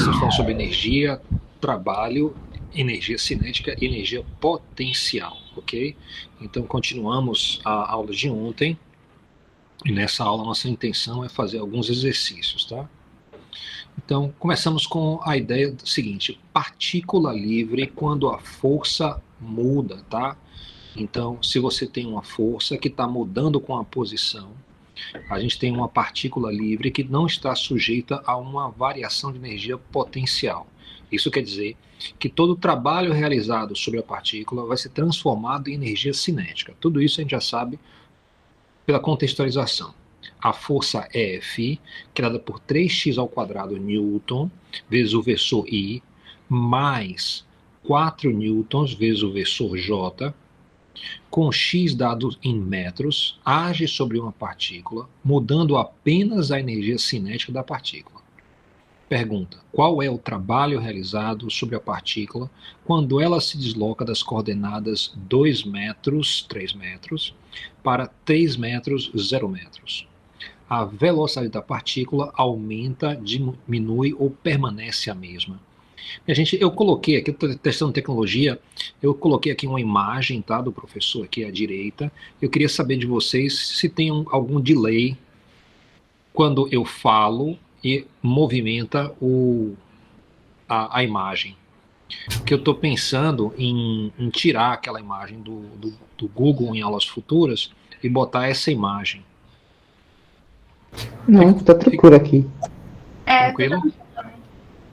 estamos falando sobre energia, trabalho, energia cinética e energia potencial, ok? Então, continuamos a aula de ontem, e nessa aula nossa intenção é fazer alguns exercícios, tá? Então, começamos com a ideia seguinte: partícula livre quando a força muda, tá? Então, se você tem uma força que está mudando com a posição, a gente tem uma partícula livre que não está sujeita a uma variação de energia potencial. Isso quer dizer que todo o trabalho realizado sobre a partícula vai ser transformado em energia cinética. Tudo isso a gente já sabe pela contextualização. A força F, criada por 3x ao quadrado newton, vezes o versor I, mais 4 newtons vezes o versor J, com x dado em metros, age sobre uma partícula, mudando apenas a energia cinética da partícula. Pergunta: qual é o trabalho realizado sobre a partícula quando ela se desloca das coordenadas 2 metros, 3 metros, para 3 metros, 0 metros? A velocidade da partícula aumenta, diminui ou permanece a mesma? Eu coloquei aqui, estou testando tecnologia, eu coloquei aqui uma imagem, tá, do professor aqui à direita. Eu queria saber de vocês se tem algum delay quando eu falo e movimenta a imagem. Porque eu estou pensando em tirar aquela imagem do Google em aulas futuras e botar essa imagem. Não, tá tranquilo aqui. Tranquilo?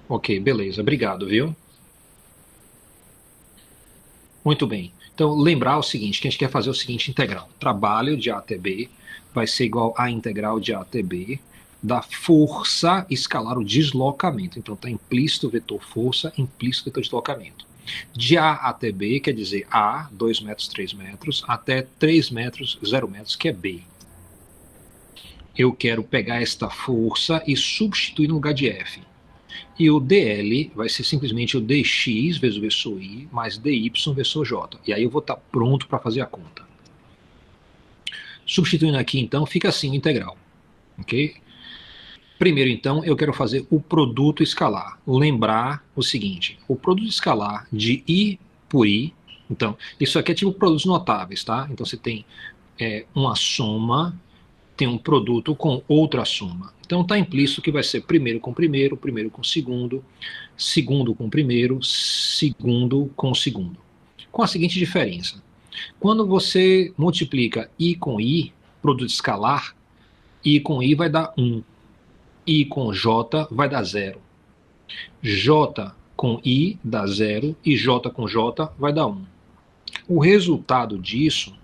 Ok, beleza, obrigado, viu? Muito bem. Então, lembrar o seguinte, que a gente quer fazer o seguinte integral. Trabalho de A até B vai ser igual a integral de A até B da força escalar o deslocamento. Então, está implícito o vetor força, implícito o vetor deslocamento. De A até B quer dizer A, 2 metros, 3 metros, até 3 metros, 0 metros, que é B. Eu quero pegar esta força e substituir no lugar de F. E o dl vai ser simplesmente o dx vezes o versor i mais dy versor j. E aí eu vou estar pronto para fazer a conta. Substituindo aqui, então, fica assim o integral. Ok? Primeiro, então, eu quero fazer o produto escalar. Lembrar o seguinte: o produto escalar de i por i. Então, isso aqui é tipo produtos notáveis, tá? Então, você tem uma soma, tem um produto com outra soma. Então está implícito que vai ser primeiro com primeiro, primeiro com segundo, segundo com primeiro, segundo com segundo. Com a seguinte diferença: quando você multiplica i com i, produto escalar, i com i vai dar 1, i com j vai dar 0, j com i dá 0 e j com j vai dar 1. O resultado disso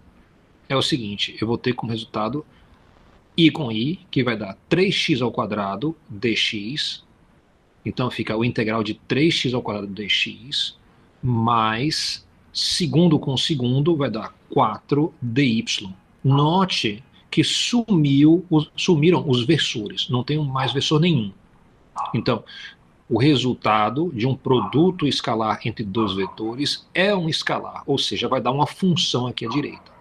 é o seguinte: eu vou ter como resultado i com i, que vai dar 3x ao quadrado dx. Então fica o integral de 3x ao quadrado dx, mais segundo com segundo vai dar 4 dy. Note que sumiram os versores, não tem mais versor nenhum. Então, o resultado de um produto escalar entre dois vetores é um escalar, ou seja, vai dar uma função aqui à direita.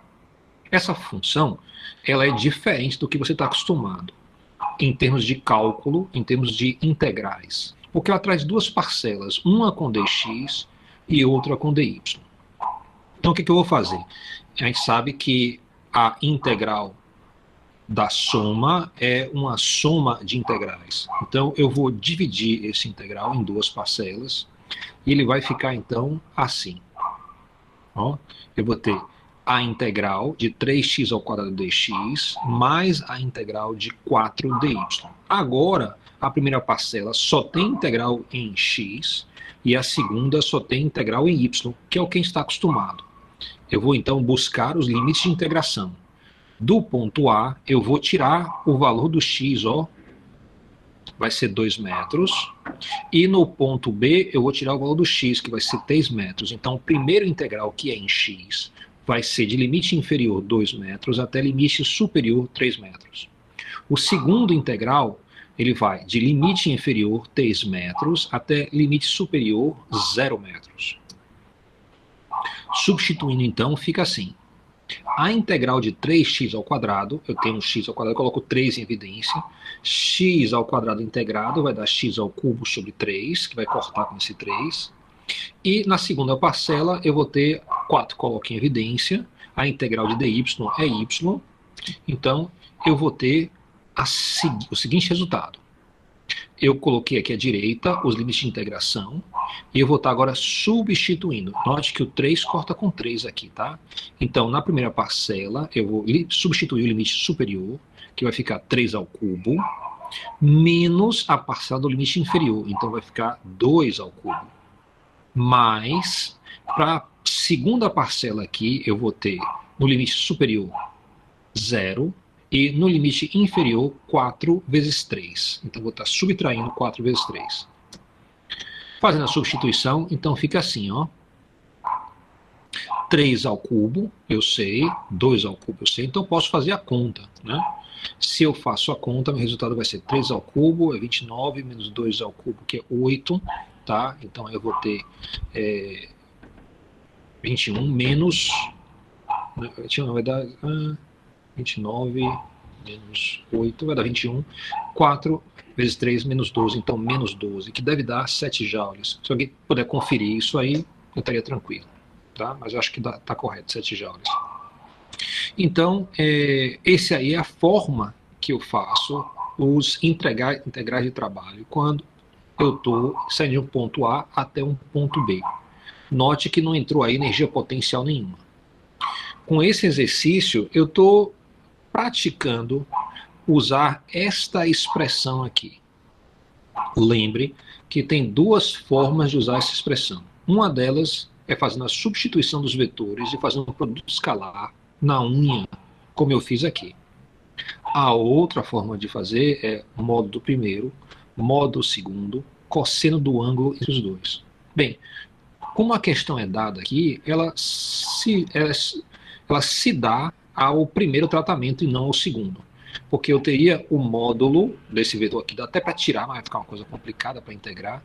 Essa função, ela é diferente do que você está acostumado em termos de cálculo, em termos de integrais, porque ela traz duas parcelas, uma com dx e outra com dy. Então o que eu vou fazer? A gente sabe que a integral da soma é uma soma de integrais. Então eu vou dividir esse integral em duas parcelas e ele vai ficar então assim. Ó, eu vou ter a integral de 3x ao quadrado dx mais a integral de 4dy. Agora, a primeira parcela só tem integral em x e a segunda só tem integral em y, que é o que a gente está acostumado. Eu vou então buscar os limites de integração. Do ponto A, eu vou tirar o valor do x, ó, vai ser 2 metros, e no ponto B eu vou tirar o valor do x, que vai ser 3 metros. Então, o primeiro integral, que é em x, vai ser de limite inferior 2 metros até limite superior 3 metros. O segundo integral, ele vai de limite inferior 3 metros até limite superior 0 metros. Substituindo, então, fica assim. A integral de 3x ao quadrado, eu tenho um x ao quadrado, eu coloco 3 em evidência. X ao quadrado integrado vai dar x ao cubo sobre 3, que vai cortar com esse 3. E na segunda parcela eu vou ter 4, coloco em evidência. A integral de dy é y. Então eu vou ter o seguinte resultado. Eu coloquei aqui à direita os limites de integração e eu vou estar agora substituindo. Note que o 3 corta com 3 aqui, tá? Então, na primeira parcela, eu vou substituir o limite superior, que vai ficar 3 ao cubo, menos a parcela do limite inferior. Então, vai ficar 2 ao cubo. Mais, para a segunda parcela aqui, eu vou ter no limite superior 0, e no limite inferior, 4 vezes 3. Então, vou estar subtraindo 4 vezes 3. Fazendo a substituição, então fica assim, ó. 3 ao cubo, eu sei. 2 ao cubo, eu sei. Então, eu posso fazer a conta, né? Se eu faço a conta, meu resultado vai ser 3 ao cubo, é 29, menos 2 ao cubo, que é 8, tá? Então, eu vou ter 21 menos... 21 vai dar... 29 menos 8 vai dar 21. 4 vezes 3 menos 12, então menos 12, que deve dar 7 joules. Se alguém puder conferir isso aí, eu estaria tranquilo. Tá? Mas eu acho que está correto, 7 joules. Então, esse aí é a forma que eu faço os integrais de trabalho quando eu estou saindo de um ponto A até um ponto B. Note que não entrou aí energia potencial nenhuma. Com esse exercício, eu estou praticando usar esta expressão aqui. Lembre que tem duas formas de usar essa expressão. Uma delas é fazendo a substituição dos vetores e fazendo um produto escalar na unha, como eu fiz aqui. A outra forma de fazer é modo do primeiro, modo do segundo, cosseno do ângulo entre os dois. Bem, como a questão é dada aqui, ela se dá ao primeiro tratamento e não ao segundo. Porque eu teria o módulo desse vetor aqui, dá até para tirar, mas vai ficar uma coisa complicada para integrar.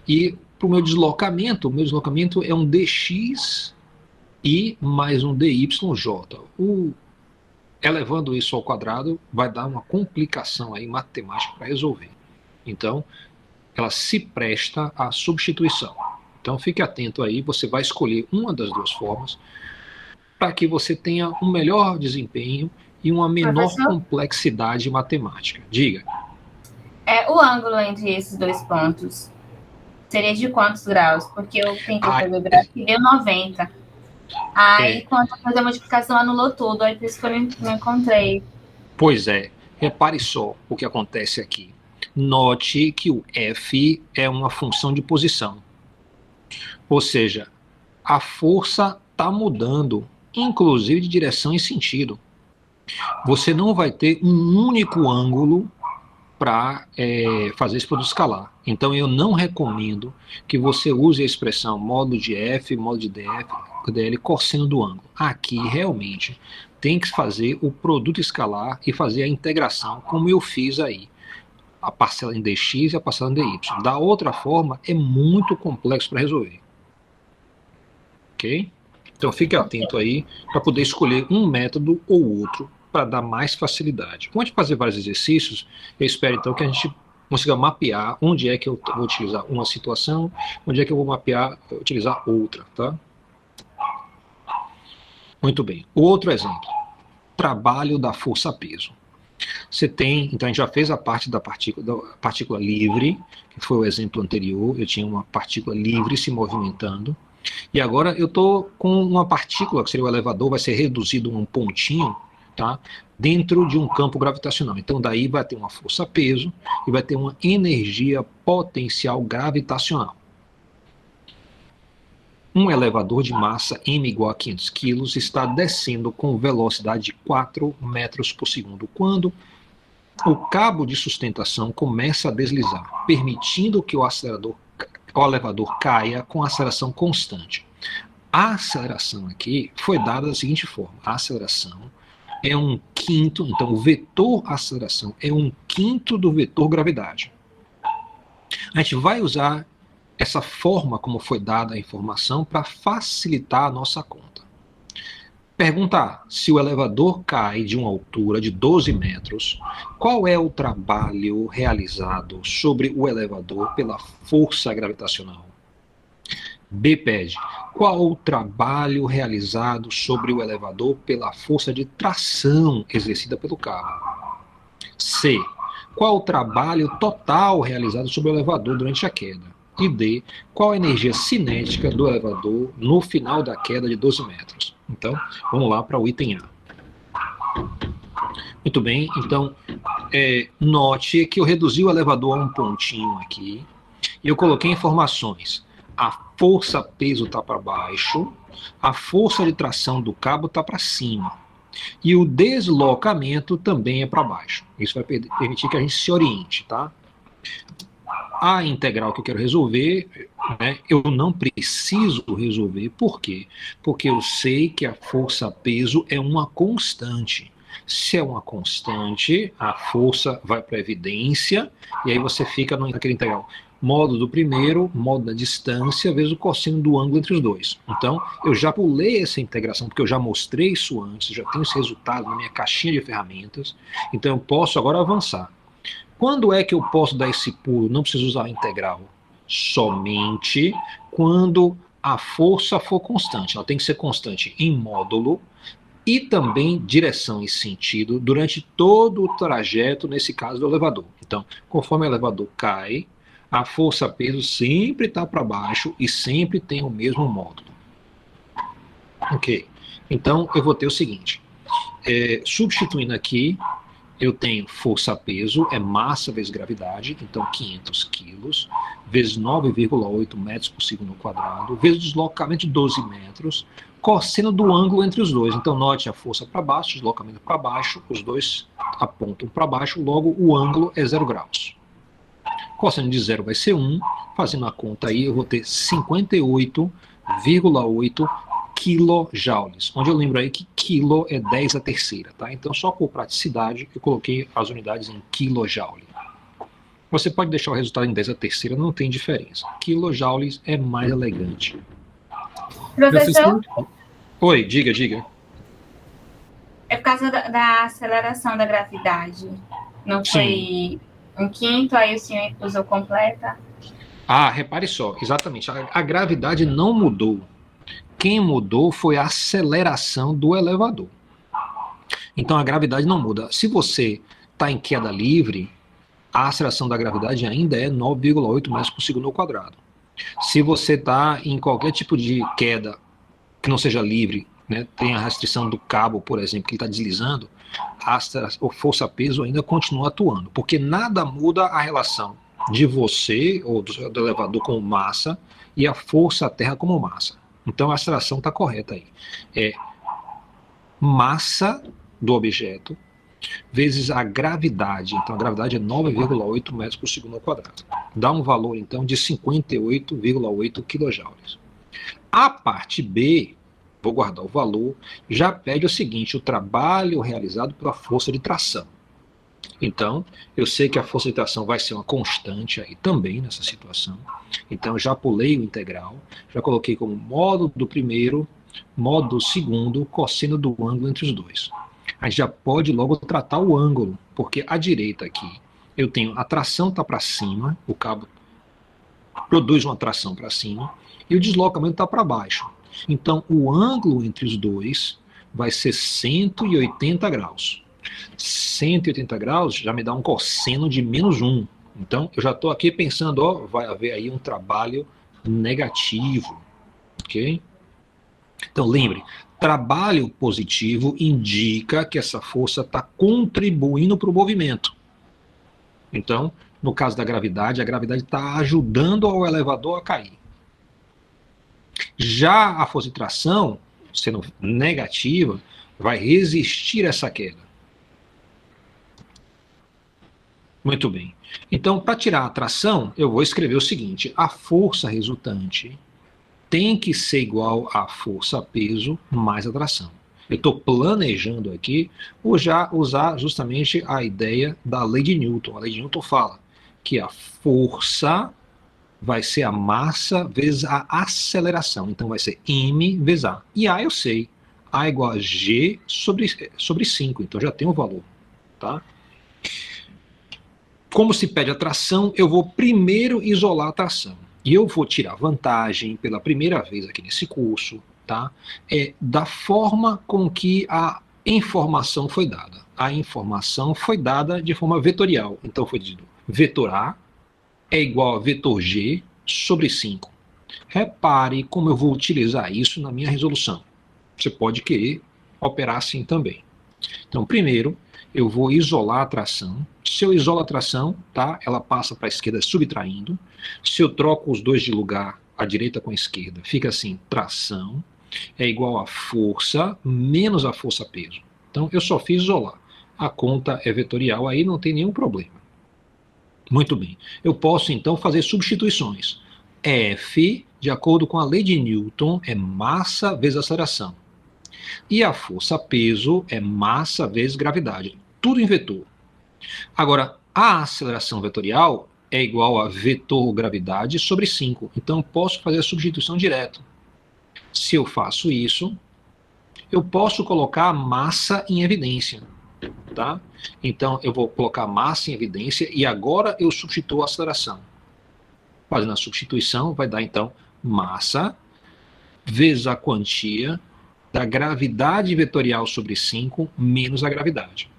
E para o meu deslocamento é um dx e mais um dyj. Elevando isso ao quadrado vai dar uma complicação aí matemática para resolver. Então, ela se presta à substituição. Então, fique atento aí, você vai escolher uma das duas formas para que você tenha um melhor desempenho e uma menor complexidade matemática. Diga. O ângulo entre esses dois pontos seria de quantos graus? Porque eu tentei fazer o gráfico e deu 90. Aí, quando eu fazer a multiplicação, anulou tudo. Aí, por isso que eu não encontrei. Pois é. Repare só o que acontece aqui. Note que o f é uma função de posição. Ou seja, a força está mudando, inclusive de direção e sentido. Você não vai ter um único ângulo para fazer esse produto escalar. Então eu não recomendo que você use a expressão modo de f, modo de dl, cosseno do ângulo. Aqui realmente tem que fazer o produto escalar e fazer a integração, como eu fiz aí. A parcela em dx e a parcela em dy. Da outra forma, é muito complexo para resolver. Ok? Então fique atento aí para poder escolher um método ou outro para dar mais facilidade. Antes de fazer vários exercícios, eu espero então que a gente consiga mapear onde é que eu vou utilizar uma situação, onde é que eu vou utilizar outra, tá? Muito bem. Outro exemplo. Trabalho da força-peso. Você tem, então a gente já fez a parte da partícula livre, que foi o exemplo anterior, eu tinha uma partícula livre se movimentando, e agora eu estou com uma partícula, que seria o elevador, vai ser reduzido a um pontinho, tá? Dentro de um campo gravitacional. Então daí vai ter uma força-peso e vai ter uma energia potencial gravitacional. Um elevador de massa m igual a 500 kg está descendo com velocidade de 4 metros por segundo, quando o cabo de sustentação começa a deslizar, permitindo que o elevador caia com aceleração constante. A aceleração aqui foi dada da seguinte forma: a aceleração é 1/5, então o vetor aceleração é 1/5 do vetor gravidade. A gente vai usar essa forma como foi dada a informação para facilitar a nossa conta. Pergunta A, se o elevador cai de uma altura de 12 metros, qual é o trabalho realizado sobre o elevador pela força gravitacional? B pede, qual o trabalho realizado sobre o elevador pela força de tração exercida pelo cabo? C, qual o trabalho total realizado sobre o elevador durante a queda? E D, qual a energia cinética do elevador no final da queda de 12 metros? Então, vamos lá para o item A. Muito bem, então, note que eu reduzi o elevador a um pontinho aqui, e eu coloquei informações. A força-peso está para baixo, a força de tração do cabo está para cima. E o deslocamento também é para baixo. Isso vai permitir que a gente se oriente, tá? A integral que eu quero resolver, né, eu não preciso resolver. Por quê? Porque eu sei que a força-peso é uma constante. Se é uma constante, a força vai para a evidência, e aí você fica naquele integral. Modo do primeiro, modo da distância, vezes o cosseno do ângulo entre os dois. Então, eu já pulei essa integração, porque eu já mostrei isso antes, já tenho esse resultado na minha caixinha de ferramentas, então eu posso agora avançar. Quando é que eu posso dar esse pulo? Não preciso usar a integral. Somente quando a força for constante. Ela tem que ser constante em módulo e também direção e sentido durante todo o trajeto, nesse caso do elevador. Então, conforme o elevador cai, a força-peso sempre está para baixo e sempre tem o mesmo módulo. Ok. Então, eu vou ter o seguinte. Substituindo aqui, eu tenho força-peso, é massa vezes gravidade, então 500 quilos, vezes 9,8 metros por segundo quadrado, vezes deslocamento de 12 metros, cosseno do ângulo entre os dois. Então, note a força para baixo, deslocamento para baixo, os dois apontam para baixo, logo o ângulo é 0 graus. Cosseno de 0 vai ser 1, fazendo a conta aí, eu vou ter 58,8 quilojoules, onde eu lembro aí que quilo é 10 a terceira, tá? Então, só por praticidade, eu coloquei as unidades em kilojoule. Você pode deixar o resultado em 10 a terceira, não tem diferença. Kilojoules é mais elegante. Professor? Oi, diga. É por causa da aceleração da gravidade. Não foi um quinto, aí o senhor usou completa? Ah, repare só, exatamente. A gravidade não mudou. Quem mudou foi a aceleração do elevador. Então a gravidade não muda. Se você está em queda livre, a aceleração da gravidade ainda é 9,8 metros por segundo ao quadrado. Se você está em qualquer tipo de queda que não seja livre, né, tem a restrição do cabo, por exemplo, que está deslizando, a força-peso ainda continua atuando, porque nada muda a relação de você, ou do elevador como massa, e a força-terra como massa. Então a aceleração está correta aí. É massa do objeto vezes a gravidade. Então a gravidade é 9,8 metros por segundo ao quadrado. Dá um valor então de 58,8 quilojoules. A parte B, vou guardar o valor, já pede o seguinte: o trabalho realizado pela força de tração. Então, eu sei que a força de tração vai ser uma constante aí também nessa situação. Então, eu já pulei o integral, já coloquei como módulo do primeiro, módulo do segundo, cosseno do ângulo entre os dois. A gente já pode logo tratar o ângulo, porque à direita aqui eu tenho a tração está para cima, o cabo produz uma tração para cima, e o deslocamento está para baixo. Então, o ângulo entre os dois vai ser 180 graus. 180 graus já me dá um cosseno de menos 1. Então, eu já estou aqui pensando, ó, vai haver aí um trabalho negativo. Ok? Então, lembre, trabalho positivo indica que essa força está contribuindo para o movimento. Então, no caso da gravidade, a gravidade está ajudando ao elevador a cair. Já a força de tração, sendo negativa, vai resistir a essa queda. Muito bem. Então, para tirar a tração, eu vou escrever o seguinte: a força resultante tem que ser igual à força-peso mais a tração. Eu estou planejando aqui usar justamente a ideia da lei de Newton. A lei de Newton fala que a força vai ser a massa vezes a aceleração. Então vai ser m vezes a. E a eu sei. A igual a G sobre 5, então já tem o valor, tá? Como se pede a tração, eu vou primeiro isolar a tração. E eu vou tirar vantagem pela primeira vez aqui nesse curso, tá? Da forma com que a informação foi dada. A informação foi dada de forma vetorial. Então foi dito, vetor A é igual a vetor G sobre 5. Repare como eu vou utilizar isso na minha resolução. Você pode querer operar assim também. Então, primeiro, eu vou isolar a tração. Se eu isolo a tração, tá, ela passa para a esquerda subtraindo. Se eu troco os dois de lugar, a direita com a esquerda, fica assim, tração é igual a força menos a força-peso. Então, eu só fiz isolar. A conta é vetorial, aí não tem nenhum problema. Muito bem. Eu posso, então, fazer substituições. F, de acordo com a lei de Newton, é massa vezes aceleração. E a força-peso é massa vezes gravidade. Tudo em vetor. Agora, a aceleração vetorial é igual a vetor gravidade sobre 5. Então, eu posso fazer a substituição direta. Se eu faço isso, eu posso colocar a massa em evidência. Tá? Então, eu vou colocar a massa em evidência e agora eu substituo a aceleração. Fazendo a substituição, vai dar, então, massa vezes a quantia da gravidade vetorial sobre 5 menos a gravidade.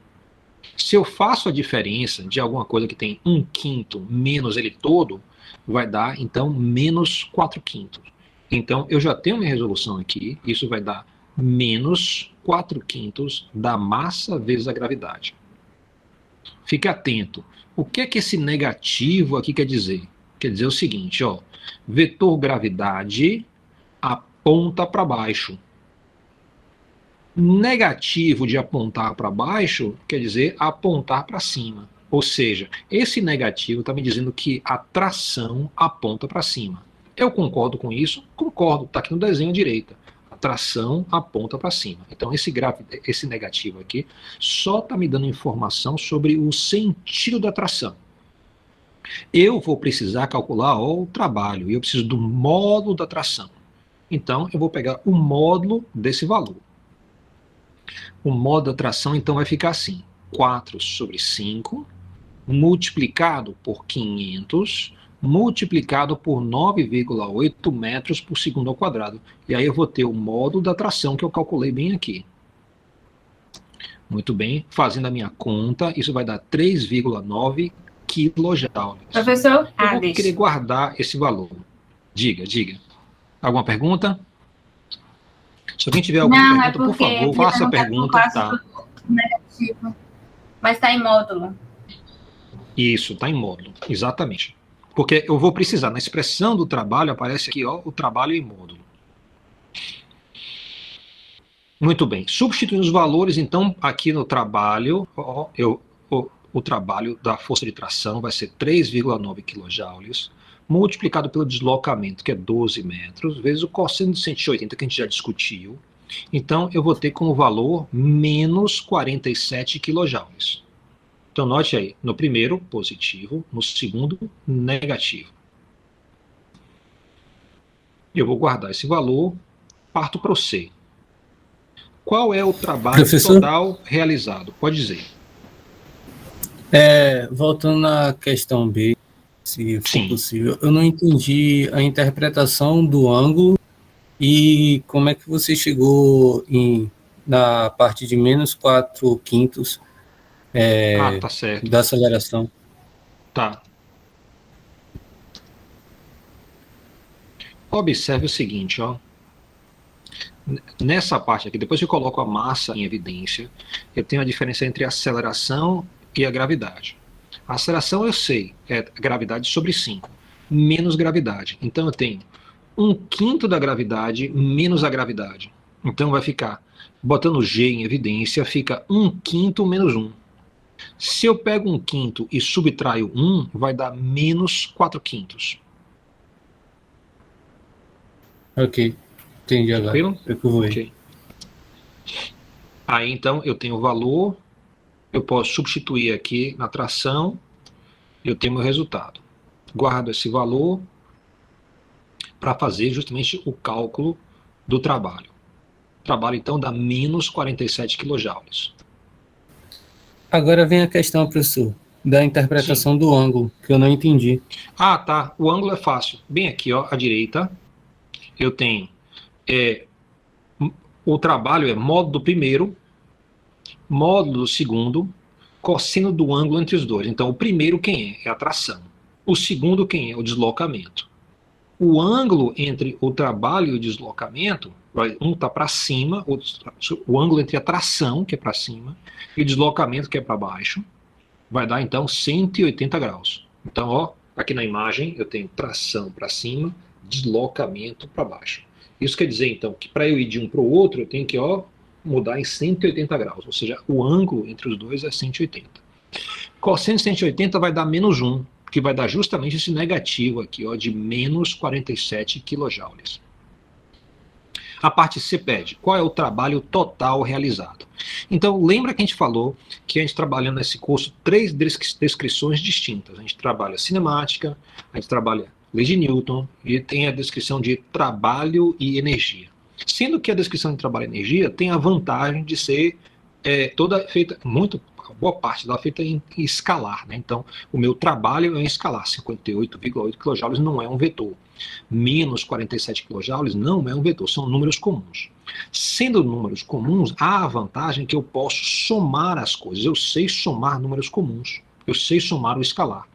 Se eu faço a diferença de alguma coisa que tem 1/5 menos ele todo, vai dar, então, menos 4/5. Então, eu já tenho minha resolução aqui, isso vai dar menos 4/5 da massa vezes a gravidade. Fique atento. O que é que esse negativo aqui quer dizer? Quer dizer o seguinte, ó, vetor gravidade aponta para baixo. Negativo de apontar para baixo quer dizer apontar para cima. Ou seja, esse negativo está me dizendo que a tração aponta para cima. Eu concordo com isso? Concordo, está aqui no desenho à direita. A tração aponta para cima. Então esse negativo aqui só está me dando informação sobre o sentido da tração. Eu vou precisar calcular o trabalho, e eu preciso do módulo da tração. Então eu vou pegar o módulo desse valor. O módulo da tração, então, vai ficar assim, 4 sobre 5, multiplicado por 500, multiplicado por 9,8 metros por segundo ao quadrado. E aí eu vou ter o módulo da tração que eu calculei bem aqui. Muito bem, fazendo a minha conta, isso vai dar 3,9 quilojoules. Professor, eu vou querer guardar esse valor. Diga. Alguma pergunta? Se alguém tiver alguma pergunta, por favor, faça a pergunta. Tá. Negativo, mas está em módulo. Isso, está em módulo, exatamente. Porque eu vou precisar, na expressão do trabalho, aparece aqui, ó, o trabalho em módulo. Muito bem. Substituindo os valores, então, aqui no trabalho, ó, o trabalho da força de tração vai ser 3,9 kJ, multiplicado pelo deslocamento, que é 12 metros, vezes o cosseno de 180, que a gente já discutiu. Então, eu vou ter como valor menos 47 kJ. Então, note aí, no primeiro, positivo, no segundo, negativo. Eu vou guardar esse valor, parto para o C. Qual é o trabalho total realizado? Pode dizer. Voltando à questão B, se for possível, eu não entendi a interpretação do ângulo e como é que você chegou na parte de menos 4/5 tá certo. da aceleração. Tá. Observe o seguinte, ó. Nessa parte aqui, depois que eu coloco a massa em evidência, eu tenho a diferença entre a aceleração e a gravidade. A aceleração eu sei, é gravidade sobre 5, menos gravidade. Então eu tenho 1/5 da gravidade menos a gravidade. Então vai ficar, botando G em evidência, fica 1/5 menos 1. Se eu pego 1/5 e subtraio 1, vai dar menos 4/5. Ok, entendi agora. Tranquilo? Ok. Aí então eu tenho o valor, eu posso substituir aqui na tração, eu tenho meu resultado. Guardo esse valor para fazer justamente o cálculo do trabalho. trabalho então dá menos 47 kJ. Agora vem a questão, professor, da interpretação do ângulo, que eu não entendi. Ah, tá. O ângulo é fácil. Bem aqui, ó, à direita, eu tenho o trabalho é módulo do primeiro, módulo do segundo, cosseno do ângulo entre os dois. Então, o primeiro quem é? É a tração. O segundo quem é? O deslocamento. O ângulo entre o trabalho e o deslocamento, um está para cima, o ângulo entre a tração, que é para cima, e o deslocamento, que é para baixo, vai dar, então, 180 graus. Então, ó, aqui na imagem, eu tenho tração para cima, deslocamento para baixo. Isso quer dizer, então, que para eu ir de um para o outro, eu tenho que, ó, mudar em 180 graus, ou seja, o ângulo entre os dois é 180. Cosseno de 180 vai dar menos 1, que vai dar justamente esse negativo aqui, ó, de menos 47 kJ. A parte C pede, qual é o trabalho total realizado? Então, lembra que a gente falou que a gente trabalhando nesse curso 3 descrições distintas. A gente trabalha cinemática, a gente trabalha lei de Newton e tem a descrição de trabalho e energia. Sendo que a descrição de trabalho e energia tem a vantagem de ser toda feita, boa parte dela feita em escalar, né? Então, o meu trabalho é em escalar, 58,8 kJ não é um vetor. Menos 47 kJ não é um vetor, são números comuns. Sendo números comuns, há a vantagem que eu posso somar as coisas. Eu sei somar números comuns, eu sei somar o escalar.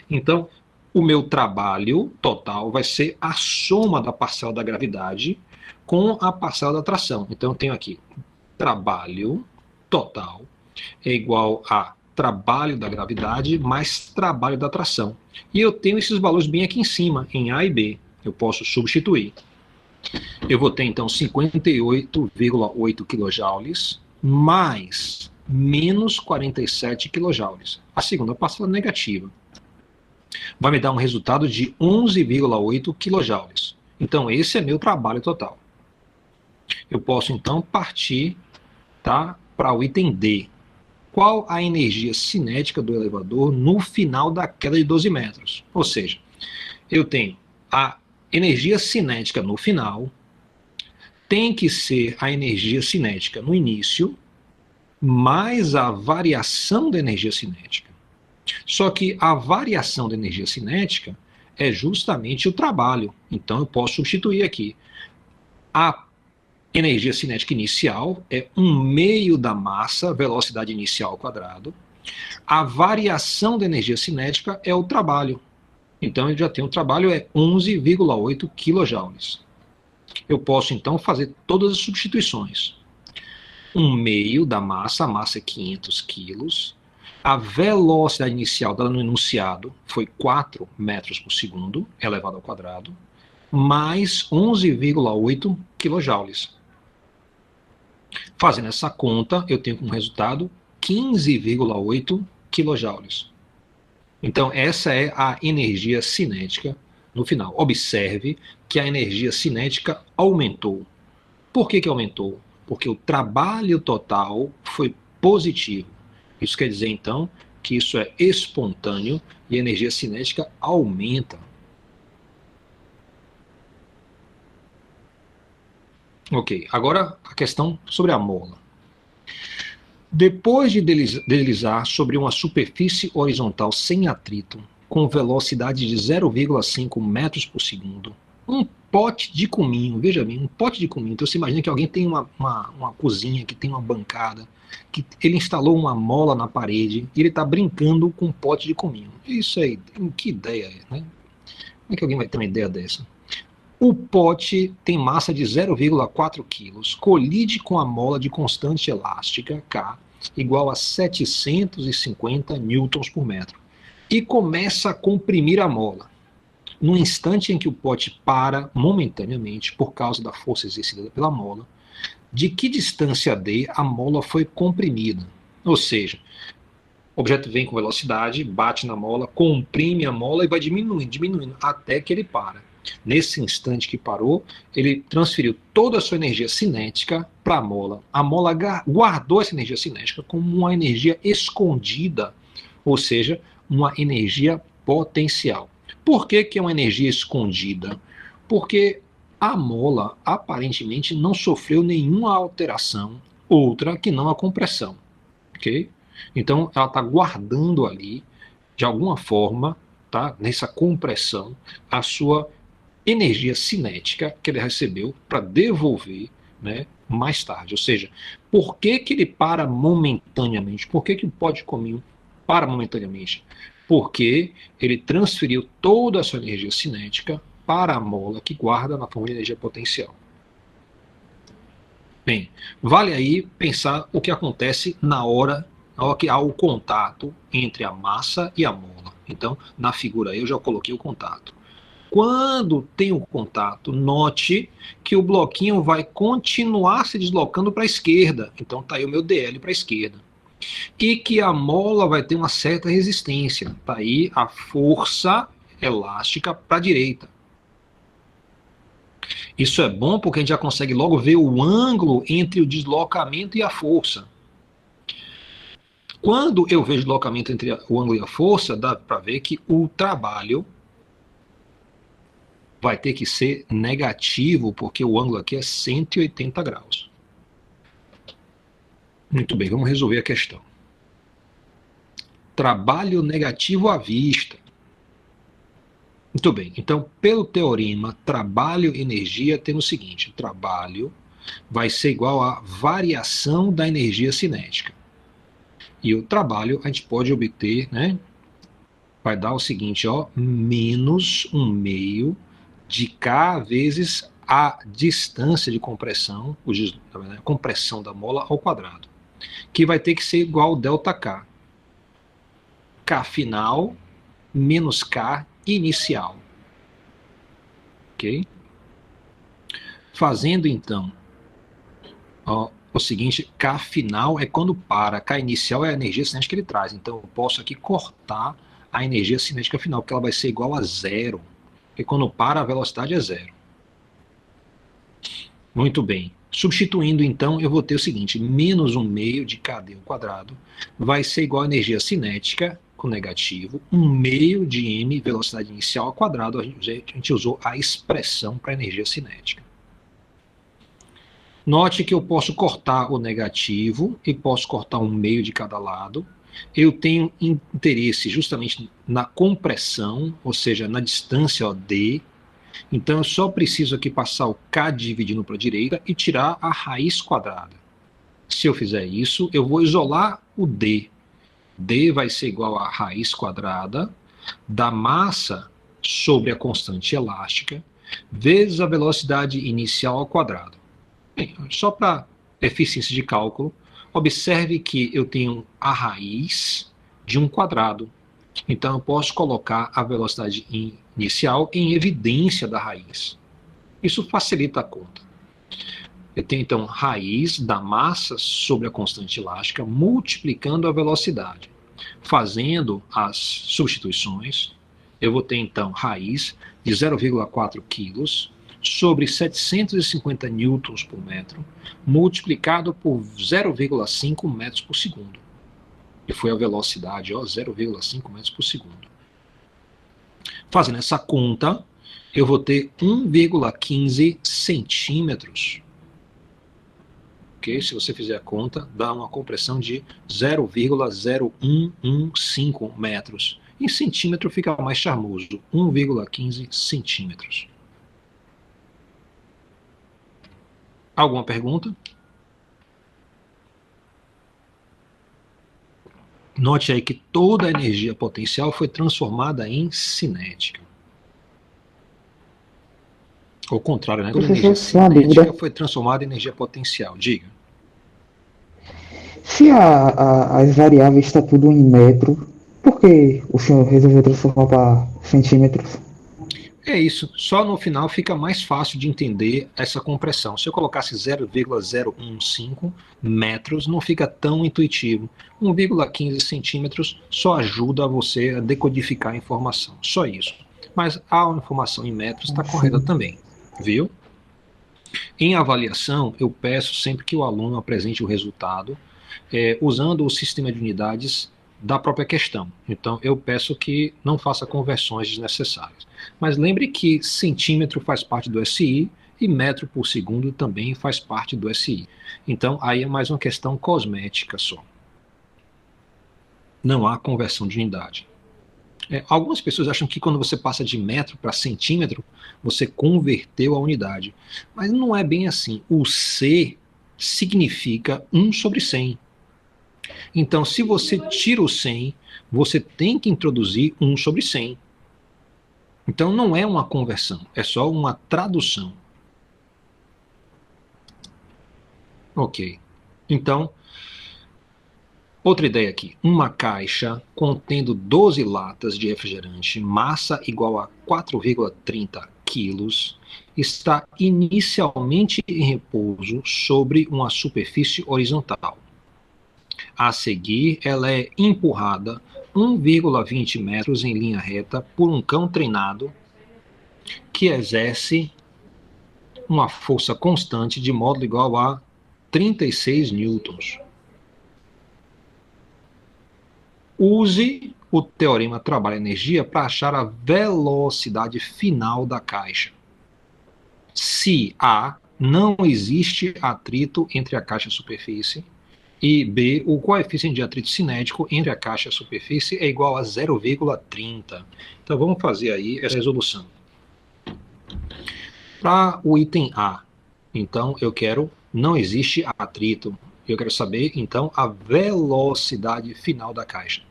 Então, o meu trabalho total vai ser a soma da parcela da gravidade com a parcela da tração. Então, eu tenho aqui trabalho total é igual a trabalho da gravidade mais trabalho da tração. E eu tenho esses valores bem aqui em cima, em A e B. Eu posso substituir. Eu vou ter, então, 58,8 kJ mais menos 47 kJ. A segunda parcela negativa. Vai me dar um resultado de 11,8 kJ. Então, esse é meu trabalho total. Eu posso, então, partir, tá, para o item D. Qual a energia cinética do elevador no final da queda de 12 metros? Ou seja, eu tenho a energia cinética no final, tem que ser a energia cinética no início, mais a variação da energia cinética. Só que a variação da energia cinética é justamente o trabalho. Então eu posso substituir aqui. A energia cinética inicial é 1/2 da massa, velocidade inicial ao quadrado. A variação da energia cinética é o trabalho. Então, eu já tenho o trabalho, é 11,8 kJ. Eu posso, então, fazer todas as substituições. 1/2 da massa, a massa é 500 quilos. A velocidade inicial dela no enunciado foi 4 metros por segundo, elevado ao quadrado, mais 11,8 kJ. Fazendo essa conta, eu tenho como resultado 15,8 kJ. Então, essa é a energia cinética no final. Observe que a energia cinética aumentou. Por que aumentou? Porque o trabalho total foi positivo. Isso quer dizer, então, que isso é espontâneo e a energia cinética aumenta. Ok, agora a questão sobre a mola. Depois de deslizar sobre uma superfície horizontal sem atrito, com velocidade de 0,5 metros por segundo, um pote de cominho, veja bem, um pote de cominho. Então você imagina que alguém tem uma cozinha, que tem uma bancada, que ele instalou uma mola na parede e ele está brincando com um pote de cominho. Isso aí, que ideia é, né? Como é que alguém vai ter uma ideia dessa? O pote tem massa de 0,4 kg, colide com a mola de constante elástica, K, igual a 750 newtons por metro, e começa a comprimir a mola. No instante em que o pote para momentaneamente por causa da força exercida pela mola, de que distância d a mola foi comprimida? Ou seja, o objeto vem com velocidade, bate na mola, comprime a mola e vai diminuindo, até que ele para. Nesse instante que parou, ele transferiu toda a sua energia cinética para a mola. A mola guardou essa energia cinética como uma energia escondida, ou seja, uma energia potencial. Por que é uma energia escondida? Porque A mola aparentemente não sofreu nenhuma alteração, outra que não a compressão, ok? Então ela está guardando ali, de alguma forma, tá, nessa compressão, a sua energia cinética que ele recebeu para devolver, né, mais tarde. Ou seja, por que, que ele para momentaneamente? Por que, que o pó de cominho para momentaneamente? Porque ele transferiu toda a sua energia cinética para a mola que guarda na forma de energia potencial. Bem, vale aí pensar o que acontece na hora que há o contato entre a massa e a mola. Então, na figura aí eu já coloquei o contato. Quando tem o contato, note que o bloquinho vai continuar se deslocando para a esquerda. Então está aí o meu DL para a esquerda. E que a mola vai ter uma certa resistência. Está aí a força elástica para a direita. Isso é bom porque a gente já consegue logo ver o ângulo entre o deslocamento e a força. Quando eu vejo deslocamento entre o ângulo e a força, dá para ver que o trabalho vai ter que ser negativo, porque o ângulo aqui é 180 graus. Muito bem, vamos resolver a questão. Trabalho negativo à vista. Muito bem, então, pelo teorema trabalho-energia, temos o seguinte: o trabalho vai ser igual à variação da energia cinética. E o trabalho a gente pode obter, né? Vai dar o seguinte, ó, menos 1/2 de K vezes a distância de compressão, a compressão da mola ao quadrado, que vai ter que ser igual ao ΔK. K final menos K inicial. Ok? Fazendo então, ó, o seguinte, K final é quando para, K inicial é a energia cinética que ele traz. Então eu posso aqui cortar a energia cinética final, porque ela vai ser igual a 0. Porque quando para, a velocidade é 0. Muito bem. Substituindo, então, eu vou ter o seguinte: menos 1/2 de KD ao quadrado vai ser igual a energia cinética, com negativo, 1/2 de M, velocidade inicial, ao quadrado. A gente usou a expressão para energia cinética. Note que eu posso cortar o negativo e posso cortar 1/2 de cada lado. Eu tenho interesse justamente na compressão, ou seja, na distância, ó, D. Então eu só preciso aqui passar o K dividindo para a direita e tirar a raiz quadrada. Se eu fizer isso, eu vou isolar o D. D vai ser igual a raiz quadrada da massa sobre a constante elástica vezes a velocidade inicial ao quadrado. Bem, só para eficiência de cálculo, observe que eu tenho a raiz de um quadrado. Então eu posso colocar a velocidade inicial em evidência da raiz. Isso facilita a conta. Eu tenho então raiz da massa sobre a constante elástica multiplicando a velocidade. Fazendo as substituições, eu vou ter então raiz de 0,4 kg sobre 750 newtons por metro multiplicado por 0,5 metros por segundo. E foi a velocidade, 0,5 metros por segundo. Fazendo essa conta, eu vou ter 1,15 centímetros. Okay? Se você fizer a conta, dá uma compressão de 0,0115 metros. Em centímetro fica mais charmoso, 1,15 centímetros. Alguma pergunta? Note aí que toda a energia potencial foi transformada em cinética. Ao contrário, né? Toda a energia cinética foi transformada em energia potencial. Diga. Se as variáveis está tudo em metro, por que o senhor resolveu transformar para centímetros? É isso. Só no final fica mais fácil de entender essa compressão. Se eu colocasse 0,015 metros, não fica tão intuitivo. 1,15 centímetros só ajuda você a decodificar a informação. Só isso. Mas a informação em metros está correta também. Viu? Em avaliação, eu peço sempre que o aluno apresente o resultado usando o sistema de unidades da própria questão. Então, eu peço que não faça conversões desnecessárias. Mas lembre que centímetro faz parte do SI e metro por segundo também faz parte do SI. Então, aí é mais uma questão cosmética só. Não há conversão de unidade. Algumas pessoas acham que quando você passa de metro para centímetro, você converteu a unidade. Mas não é bem assim. O C significa 1 sobre 100. Então, se você tira o 100, você tem que introduzir 1 sobre 100. Então, não é uma conversão, é só uma tradução. Ok. Então, outra ideia aqui. Uma caixa contendo 12 latas de refrigerante, massa igual a 4,30 quilos, está inicialmente em repouso sobre uma superfície horizontal. A seguir, ela é empurrada 1,20 metros em linha reta por um cão treinado que exerce uma força constante de módulo igual a 36 newtons. Use o teorema trabalho-energia para achar a velocidade final da caixa. Se A, não existe atrito entre a caixa e a superfície, e B, o coeficiente de atrito cinético entre a caixa e a superfície é igual a 0,30. Então vamos fazer aí essa resolução. Para o item A, então eu quero, não existe atrito, eu quero saber então a velocidade final da caixa.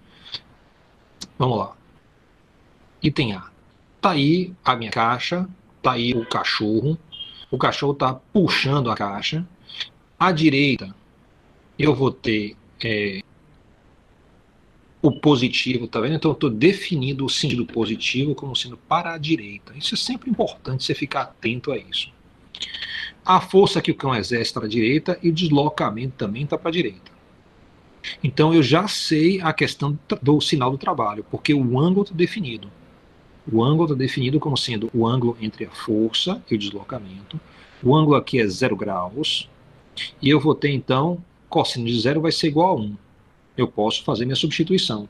Vamos lá. Item A. Tá aí a minha caixa, tá aí o cachorro está puxando a caixa. À direita, eu vou ter o positivo, tá vendo? Então eu estou definindo o sentido positivo como sendo para a direita. Isso é sempre importante você ficar atento a isso. A força que o cão exerce para a direita e o deslocamento também está para a direita. Então eu já sei a questão do sinal do trabalho, porque o ângulo está definido. O ângulo está definido como sendo o ângulo entre a força e o deslocamento. O ângulo aqui é 0 graus. E eu vou ter então, cosseno de 0 vai ser igual a 1. Eu posso fazer minha substituição.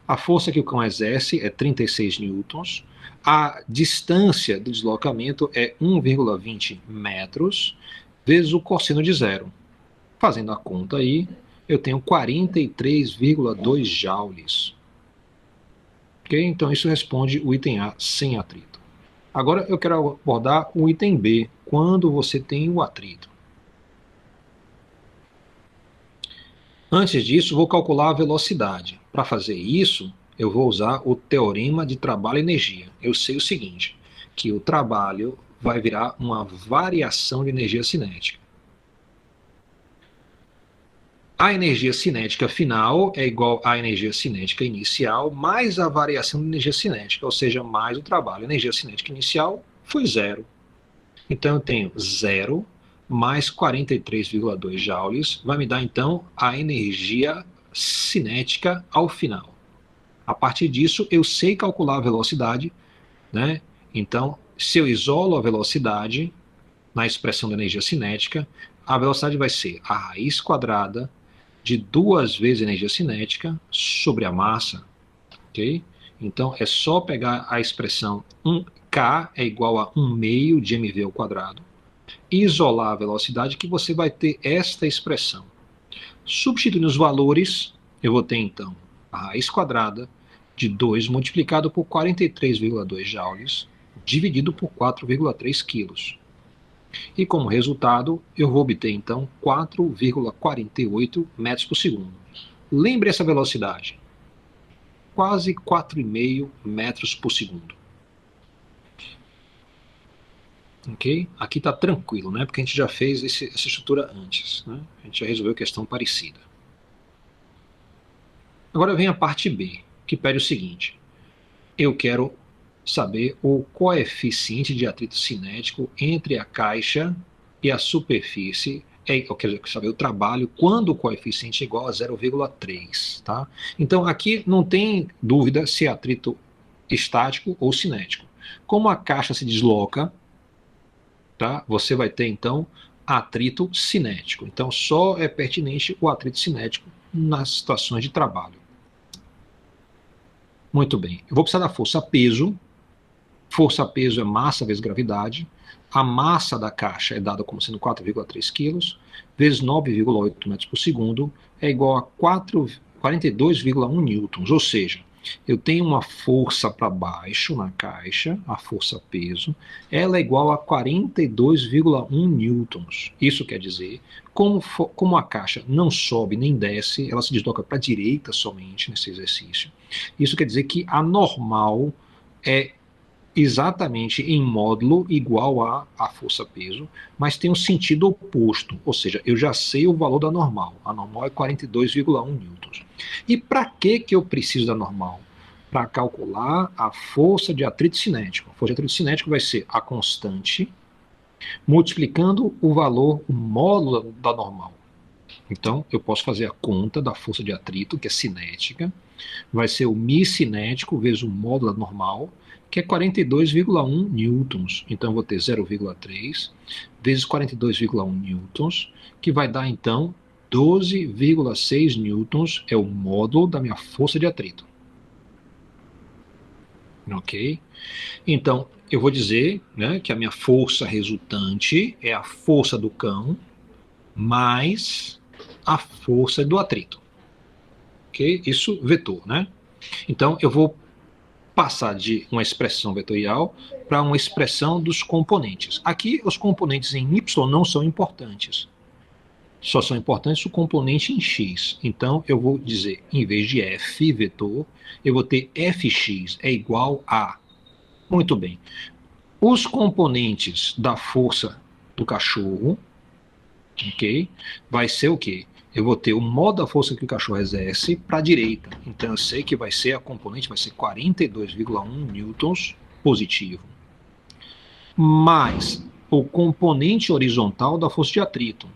A força que o cão exerce é 36 newtons. A distância do deslocamento é 1,20 metros, vezes o cosseno de 0. Fazendo a conta aí, eu tenho 43,2 joules. Ok? Então isso responde o item A sem atrito. Agora eu quero abordar o item B, quando você tem o atrito. Antes disso, vou calcular a velocidade. Para fazer isso, eu vou usar o teorema de trabalho e energia. Eu sei o seguinte, que o trabalho vai virar uma variação de energia cinética. A energia cinética final é igual à energia cinética inicial mais a variação de energia cinética, ou seja, mais o trabalho. A energia cinética inicial foi 0. Então eu tenho 0 mais 43,2 joules, vai me dar então a energia cinética ao final. A partir disso, eu sei calcular a velocidade, né? Então, se eu isolo a velocidade na expressão da energia cinética, a velocidade vai ser a raiz quadrada de 2 vezes a energia cinética sobre a massa, ok? Então, é só pegar a expressão K é igual a 1 meio de mv ao quadrado, e isolar a velocidade que você vai ter esta expressão. Substituindo os valores, eu vou ter então a raiz quadrada de 2 multiplicado por 43,2 joules, dividido por 4,3 quilos. E como resultado, eu vou obter então 4,48 metros por segundo. Lembre essa velocidade, quase 4,5 metros por segundo. Ok? Aqui está tranquilo, né? Porque a gente já fez essa estrutura antes, né? A gente já resolveu questão parecida. Agora vem a parte B, que pede o seguinte. Eu quero saber o coeficiente de atrito cinético entre a caixa e a superfície. Eu quero saber o trabalho quando o coeficiente é igual a 0,3. Tá? Então aqui não tem dúvida se é atrito estático ou cinético. Como a caixa se desloca, tá? Você vai ter então atrito cinético. Então só é pertinente o atrito cinético nas situações de trabalho. Muito bem. Eu vou precisar da força peso. Força-peso é massa vezes gravidade. A massa da caixa é dada como sendo 4,3 kg, vezes 9,8 metros por segundo, é igual a 42,1 newtons. Ou seja, eu tenho uma força para baixo na caixa, a força-peso, ela é igual a 42,1 newtons. Isso quer dizer, como a caixa não sobe nem desce, ela se desloca para a direita somente nesse exercício. Isso quer dizer que a normal é exatamente em módulo igual a força-peso, mas tem um sentido oposto, ou seja, eu já sei o valor da normal. A normal é 42,1 newtons. E para que eu preciso da normal? Para calcular a força de atrito cinético. A força de atrito cinético vai ser a constante multiplicando o valor, o módulo da normal. Então, eu posso fazer a conta da força de atrito, que é cinética, vai ser o mi cinético vezes o módulo da normal, que é 42,1 newtons. Então, eu vou ter 0,3 vezes 42,1 newtons, que vai dar, então, 12,6 newtons, é o módulo da minha força de atrito. Ok? Então, eu vou dizer, né, que a minha força resultante é a força do cão mais a força do atrito. Ok? Isso vetor, né? Então, eu vou passar de uma expressão vetorial para uma expressão dos componentes. Aqui, os componentes em y não são importantes. Só são importantes o componente em x. Então, eu vou dizer, em vez de f vetor, eu vou ter fx é igual a... Muito bem. Os componentes da força do cachorro, ok? Vai ser o quê? Eu vou ter o modo da força que o cachorro exerce para a direita. Então eu sei que vai ser a componente, vai ser 42,1 newtons positivo. Mais o componente horizontal da força de atrito.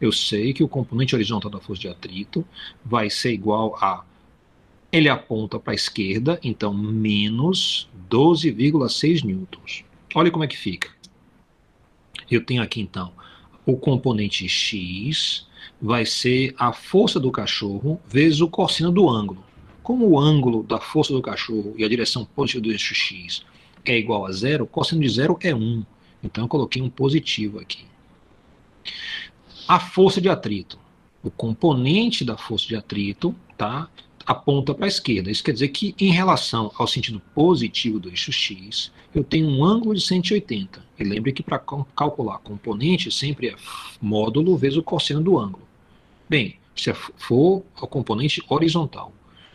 Eu sei que o componente horizontal da força de atrito vai ser igual a... Ele aponta para a esquerda, então menos 12,6 newtons. Olha como é que fica. Eu tenho aqui então o componente x vai ser a força do cachorro vezes o cosseno do ângulo. Como o ângulo da força do cachorro e a direção positiva do eixo x é igual a zero, o cosseno de zero é 1. Então eu coloquei um positivo aqui. A força de atrito. O componente da força de atrito, tá, aponta para a esquerda. Isso quer dizer que, em relação ao sentido positivo do eixo x, eu tenho um ângulo de 180. E lembre que para calcular componente sempre é módulo vezes o cosseno do ângulo. Bem, se for o componente horizontal,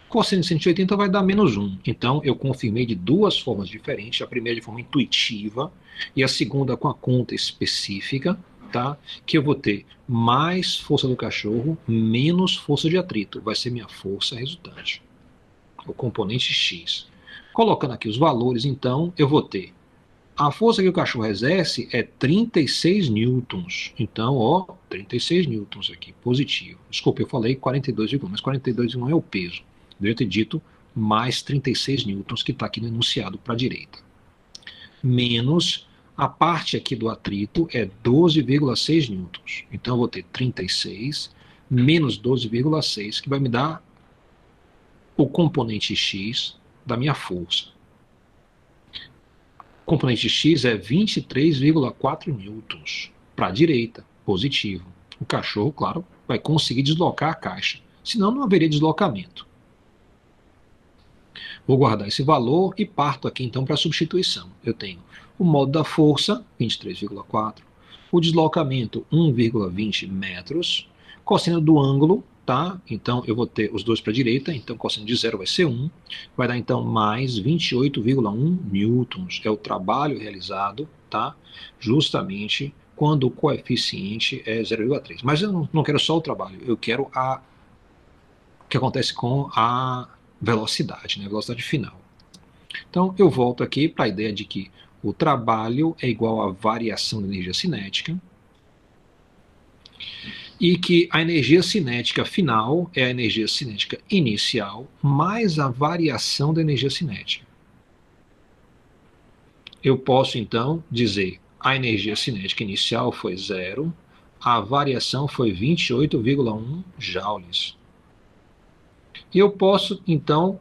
cosseno de 180 vai dar menos 1. Então, eu confirmei de duas formas diferentes. A primeira de forma intuitiva e a segunda com a conta específica, tá? Que eu vou ter mais força do cachorro menos força de atrito. Vai ser minha força resultante. O componente x. Colocando aqui os valores, então, eu vou ter a força que o cachorro exerce é 36 newtons. Então, ó, 36 newtons aqui, positivo. Desculpa, eu falei 42,1, mas 42,1 é o peso. Deveria ter dito mais 36 newtons, que está aqui no enunciado para a direita. Menos a parte aqui do atrito é 12,6 newtons. Então, eu vou ter 36 menos 12,6, que vai me dar o componente x da minha força. O componente x é 23,4 newtons. Para a direita, positivo. O cachorro, claro, vai conseguir deslocar a caixa. Senão não haveria deslocamento. Vou guardar esse valor e parto aqui então para a substituição. Eu tenho o modo da força, 23,4. O deslocamento, 1,20 metros. Cosseno do ângulo, tá? Então eu vou ter os dois para a direita, então cosseno de zero vai ser 1, vai dar então mais 28,1 newtons, é o trabalho realizado, tá? Justamente quando o coeficiente é 0,3. Mas eu não quero só o trabalho, eu quero o que acontece com a velocidade, né? A velocidade final. Então eu volto aqui para a ideia de que o trabalho é igual à variação da energia cinética, e que a energia cinética final é a energia cinética inicial mais a variação da energia cinética. Eu posso, então, dizer a energia cinética inicial foi 0, a variação foi 28,1 joules. E eu posso, então,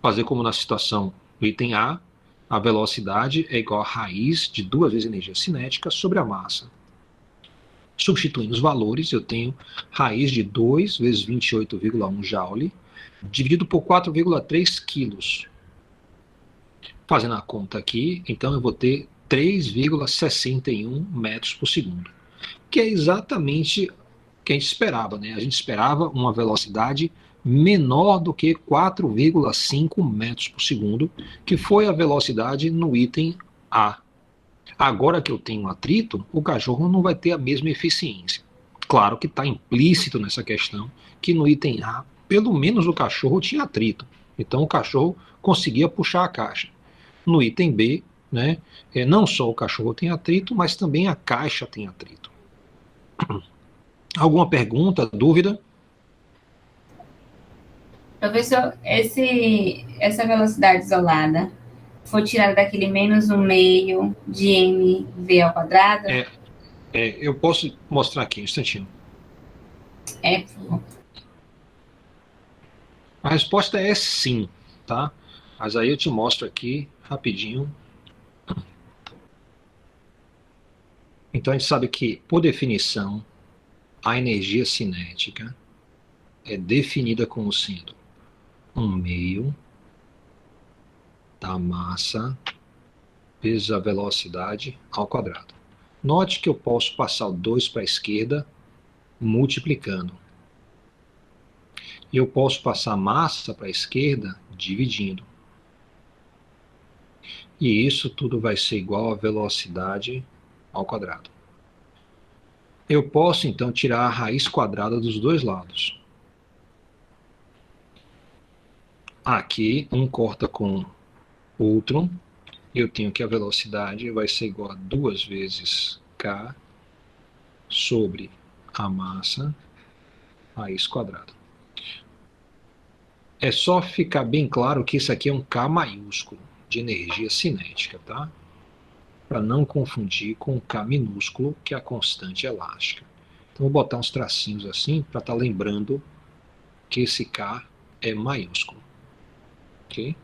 fazer como na situação do item A, A velocidade é igual a raiz de 2 vezes a energia cinética sobre a massa. Substituindo os valores, eu tenho raiz de 2 vezes 28,1 joule, dividido por 4,3 quilos. Fazendo a conta aqui, então eu vou ter 3,61 metros por segundo, que é exatamente o que a gente esperava, né? A gente esperava uma velocidade menor do que 4,5 metros por segundo, que foi a velocidade no item A. Agora que eu tenho atrito, o cachorro não vai ter a mesma eficiência. Claro que está implícito nessa questão que no item A, pelo menos o cachorro tinha atrito. Então o cachorro conseguia puxar a caixa. No item B, né, não só o cachorro tem atrito, mas também a caixa tem atrito. Alguma pergunta, dúvida? Professor, essa velocidade isolada foi tirada daquele menos 1/2 de mv ao quadrado? Eu posso mostrar aqui, um instantinho. Por favor. A resposta é sim, tá? Mas aí eu te mostro aqui, rapidinho. Então a gente sabe que, por definição, a energia cinética é definida como sendo 1/2 da massa vezes a velocidade ao quadrado. Note que eu posso passar o 2 para a esquerda multiplicando. E eu posso passar a massa para a esquerda dividindo. E isso tudo vai ser igual a velocidade ao quadrado. Eu posso então tirar a raiz quadrada dos dois lados. Aqui um corta com outro. Eu tenho que a velocidade vai ser igual a 2 vezes K sobre a massa raiz quadrada. É só ficar bem claro que isso aqui é um K maiúsculo de energia cinética, tá? Para não confundir com o K minúsculo, que é a constante elástica. Então vou botar uns tracinhos assim para estar lembrando que esse K é maiúsculo. Ok?